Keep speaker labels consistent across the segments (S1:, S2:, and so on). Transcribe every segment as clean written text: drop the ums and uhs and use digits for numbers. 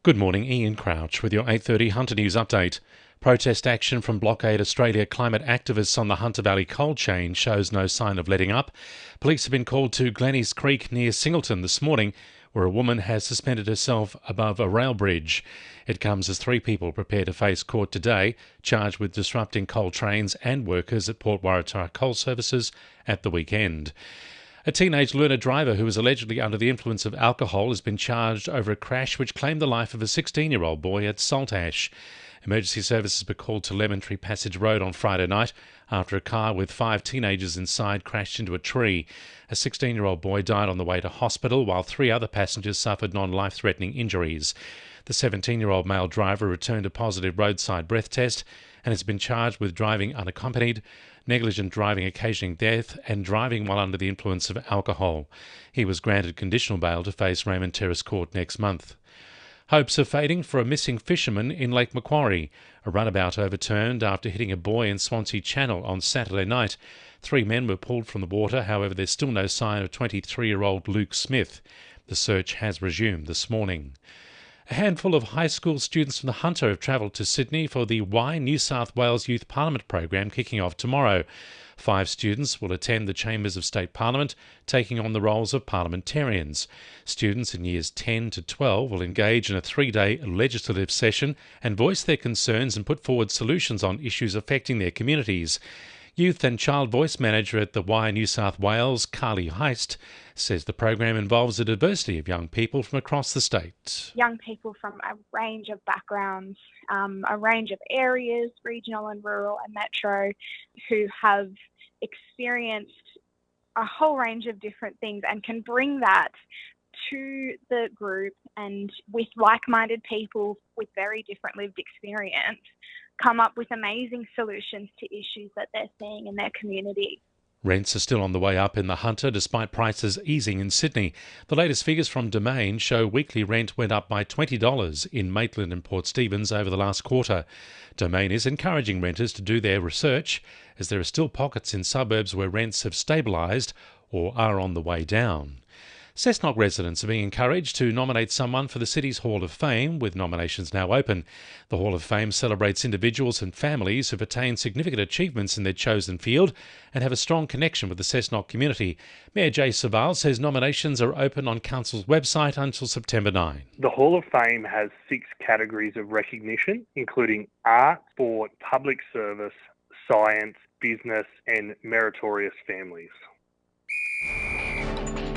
S1: Good morning, Ian Crouch with your 8:30 Hunter News update. Protest action from Blockade Australia climate activists on the Hunter Valley coal chain shows no sign of letting up. Police have been called to Glennies Creek near Singleton this morning, where a woman has suspended herself above a rail bridge. It comes as 3 people prepare to face court today, charged with disrupting coal trains and workers at Port Waratah Coal Services at the weekend. A teenage learner driver who was allegedly under the influence of alcohol has been charged over a crash which claimed the life of a 16-year-old boy at Saltash. Emergency services were called to Lemon Tree Passage Road on Friday night after a car with 5 teenagers inside crashed into a tree. A 16-year-old boy died on the way to hospital, while 3 other passengers suffered non-life-threatening injuries. The 17-year-old male driver returned a positive roadside breath test and has been charged with driving unaccompanied, negligent driving occasioning death, and driving while under the influence of alcohol. He was granted conditional bail to face Raymond Terrace Court next month. Hopes are fading for a missing fisherman in Lake Macquarie. A runabout overturned after hitting a buoy in Swansea Channel on Saturday night. 3 men were pulled from the water, however there's still no sign of 23-year-old Luke Smith. The search has resumed this morning. A handful of high school students from the Hunter have travelled to Sydney for the Why New South Wales Youth Parliament program kicking off tomorrow. 5 students will attend the Chambers of State Parliament, taking on the roles of parliamentarians. Students in years 10 to 12 will engage in a 3-day legislative session and voice their concerns and put forward solutions on issues affecting their communities. Youth and Child Voice Manager at the Why New South Wales, Carly Heist, says the program involves a diversity of young people from across the state.
S2: Young people from a range of backgrounds, a range of areas, regional and rural and metro, who have experienced a whole range of different things and can bring that to the group, and with like-minded people with very different lived experience, come up with amazing solutions to issues that they're seeing in their community.
S1: Rents are still on the way up in the Hunter despite prices easing in Sydney. The latest figures from Domain show weekly rent went up by $20 in Maitland and Port Stephens over the last quarter. Domain is encouraging renters to do their research, as there are still pockets in suburbs where rents have stabilised or are on the way down. Cessnock residents are being encouraged to nominate someone for the city's Hall of Fame, with nominations now open. The Hall of Fame celebrates individuals and families who've attained significant achievements in their chosen field and have a strong connection with the Cessnock community. Mayor Jay Saval says nominations are open on Council's website until September 9.
S3: The Hall of Fame has 6 categories of recognition, including art, sport, public service, science, business and meritorious families.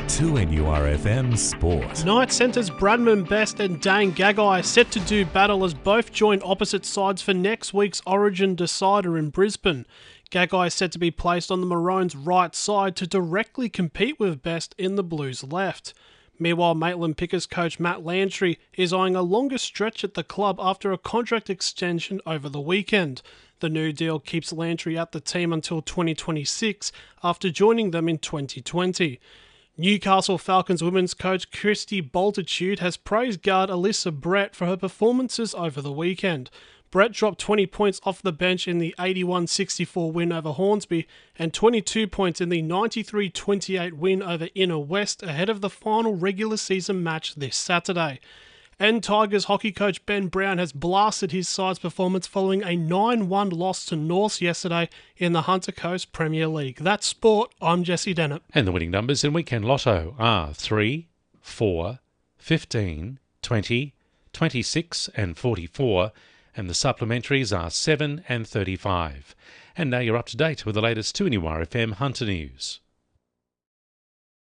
S4: 2NURFM Sport.
S5: Knight Centre's Bradman Best and Dane Gagai are set to do battle as both join opposite sides for next week's Origin decider in Brisbane. Gagai is set to be placed on the Maroons' right side to directly compete with Best in the Blues' left. Meanwhile, Maitland Pickers coach Matt Lantry is eyeing a longer stretch at the club after a contract extension over the weekend. The new deal keeps Lantry at the team until 2026 after joining them in 2020. Newcastle Falcons women's coach Christy Boltitude has praised guard Alyssa Brett for her performances over the weekend. Brett dropped 20 points off the bench in the 81-64 win over Hornsby and 22 points in the 93-28 win over Inner West ahead of the final regular season match this Saturday. And Tigers hockey coach Ben Brown has blasted his side's performance following a 9-1 loss to Norths yesterday in the Hunter Coast Premier League. That's sport. I'm Jessie Dennett.
S1: And the winning numbers in Weekend Lotto are 3, 4, 15, 20, 26 and 44, and the supplementaries are 7 and 35. And now you're up to date with the latest 2NURFM Hunter News.